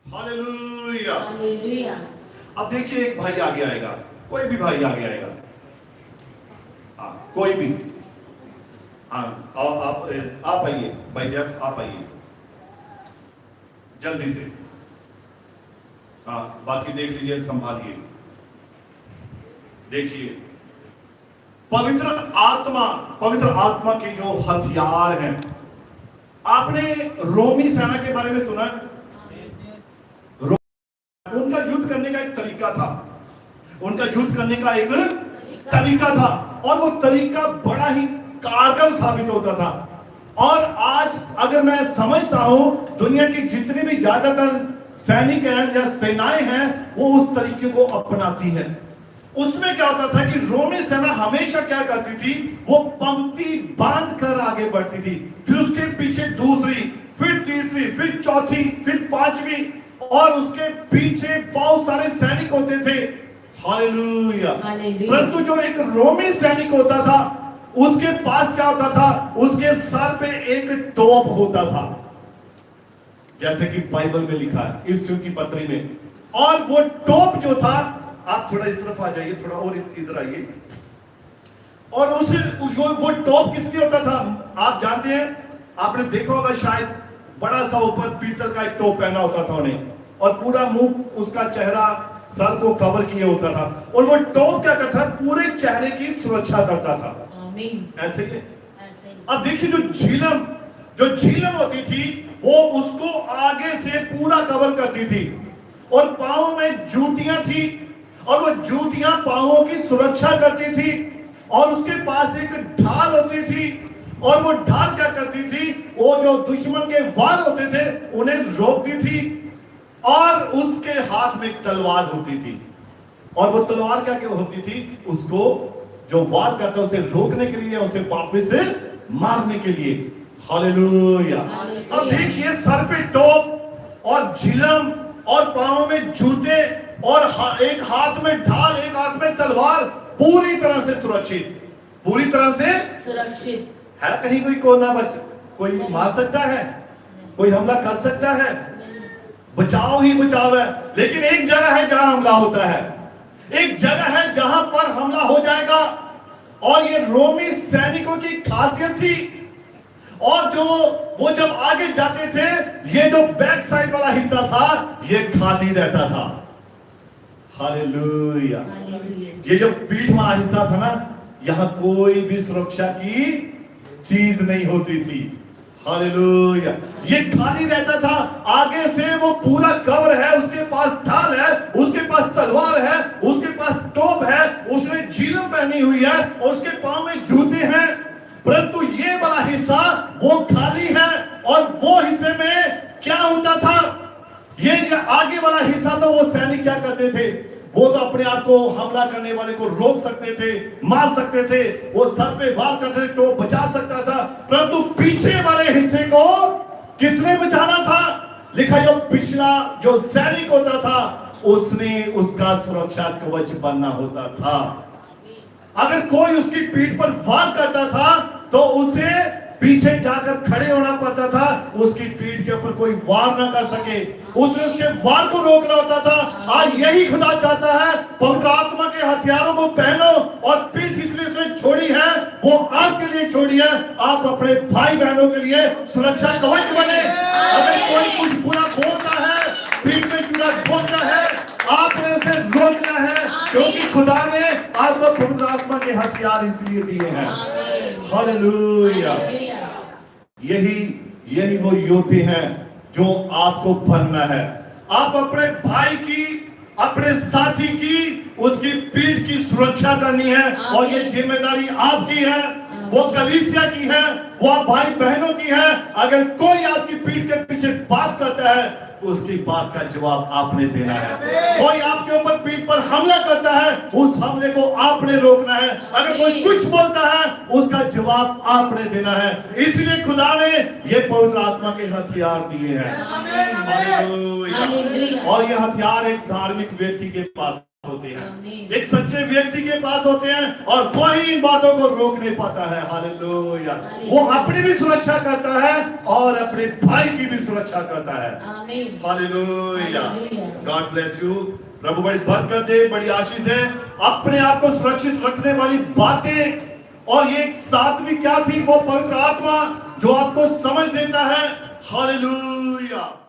Hallelujah. Hallelujah. अब देखिए एक भाई आगे आएगा, कोई भी भाई आगे आएगा, हाँ कोई भी, हाँ आप आइए भाई जैफ, आप आइए जल्दी से, हाँ बाकी देख लीजिए, संभालिए। देखिए पवित्र आत्मा के जो हथियार हैं, आपने रोमी सेना के बारे में सुना है? उनका युद्ध करने का एक तरीका था, उनका युद्ध करने का एक तरीका था, और वो तरीका बड़ा ही कारगर साबित होता था। और आज अगर मैं समझता हूं, दुनिया की जितनी भी ज्यादातर सैनिक हैं या सेनाएं हैं, वो उस तरीके को अपनाती है। उसमें क्या होता था कि रोमी सेना हमेशा क्या करती थी, वो पंक्ति बांध कर आगे बढ़ती थी, फिर उसके पीछे दूसरी, फिर तीसरी, फिर चौथी, फिर पांचवी, और उसके पीछे बहुत सारे सैनिक होते थे। हालेलुया। परंतु जो एक रोमी सैनिक होता था, उसके पास क्या होता था, उसके सर पे एक तोप होता था, जैसे कि बाइबल में लिखा है, इफिसियों की पत्री में। और वो तोप जो था, आप थोड़ा इस तरफ आ जाइए, थोड़ा और इधर आइए, और उसे वो टॉप किस लिए होता था आप जानते हैं? आपने देखा होगा शायद, बड़ा सा ऊपर पीतल का एक टॉप पहना होता था उन्हें, और पूरा मुंह, उसका चेहरा, सर को कवर किए होता था, और वो टॉप क्या करता था, पूरे चेहरे की सुरक्षा करता था। ऐसे ही। अब देखिए जो झीलम होती थी, वो उसको आगे से पूरा कवर करती थी, और पांव में जूतियां थी, और वो जूतियां पांवों की सुरक्षा करती थी, और उसके पास एक ढाल होती थी, और वो ढाल क्या करती थी, वो जो दुश्मन के वार होते थे उन्हें रोकती थी, और उसके हाथ में एक तलवार होती थी, और वो तलवार क्या क्या होती थी, उसको जो वार करता है उसे रोकने के लिए, उसे वापस से मारने के लिए। हालेलुया। अब देखिए सर पे टोप और झिलम और पांव में जूते और एक हाथ में ढाल, एक हाथ में तलवार, पूरी तरह से सुरक्षित, पूरी तरह से सुरक्षित है। कहीं कोई कोना कोई मार सकता है, कोई हमला कर सकता है? बचाव ही बचाव है। लेकिन एक जगह है जहां हमला होता है, एक जगह है जहां पर हमला हो जाएगा, और ये रोमी सैनिकों की खासियत थी। और वो जब आगे जाते थे, ये जो बैक साइड वाला हिस्सा था, ये खाली रहता था। हालेलुया। ये जो पीठ वाला हिस्सा था ना, यहां कोई भी सुरक्षा की चीज नहीं होती थी। हालेलुया। ये खाली रहता था, आगे से वो पूरा कवर है, उसके पास ढाल है, उसके पास तलवार है, उसके पास टोप है, उसने झिलम पहनी हुई है, और उसके पांव में जूते हैं। परंतु ये वाला हिस्सा वो खाली है, और वो हिस्से में क्या होता था, ये आगे वाला हिस्सा, तो वो सैनिक क्या करते थे, वो तो अपने आप को हमला करने वाले को रोक सकते थे, मार सकते थे, वो सर पे वार करते थे तो बचा सकता था। परंतु पीछे वाले हिस्से को किसने बचाना था? लिखा जो पिछला जो सैनिक होता था, उसने उसका सुरक्षा कवच बनना होता था। अगर कोई उसकी पीठ पर वार करता था, तो उसे पीछे जाकर खड़े होना पड़ता था, उसकी पीठ के ऊपर कोई वार ना कर सके, उसने उसके वार को रोकना होता था। आज यही खुदा चाहता है, पवित्र आत्मा के हथियारों को पहनो, और पीठ इसलिए उसने छोड़ी है, वो आपके लिए छोड़ी है, आप अपने भाई बहनों के लिए सुरक्षा कवच बने। अगर कोई कुछ बुरा बोलता है, पीठ में चूड़ा बोलता है, आपने उसे रोकना है, क्योंकि खुदा ने आपको पवित्र आत्मा के हथियार इसलिए दिए हैं। हालेलुया। यही वो योद्धे हैं जो आपको बनना है। आप अपने भाई की, अपने साथी की, उसकी पीठ की सुरक्षा करनी है, और ये जिम्मेदारी आपकी है, वो कलीसिया की है, वो आप भाई बहनों की है। अगर कोई आपकी पीठ के पीछे बात करता है, उसकी बात का जवाब आपने देना है। कोई आपके ऊपर पीठ पर हमला करता है, उस हमले को आपने रोकना है। अगर कोई कुछ बोलता है, उसका जवाब आपने देना है। इसलिए खुदा ने ये पवित्र आत्मा के हथियार दिए हैं। और ये हथियार एक धार्मिक व्यक्ति के पास होते हैं, आमीन। एक सच्चे व्यक्ति के पास होते हैं, और वही इन बातों को रोक नहीं पाता है। हालेलुया। वो अपनी भी सुरक्षा करता है और अपने भाई की भी सुरक्षा करता है। आमीन। Hallelujah. Hallelujah. God bless you. प्रभु बड़ी बरकत दे, बड़ी आशीष दे। अपने आप को सुरक्षित रखने वाली बातें, और ये एक सातवीं क्या थी, वो पवित्र आत्मा जो आपको समझ देता है। हालेलुया।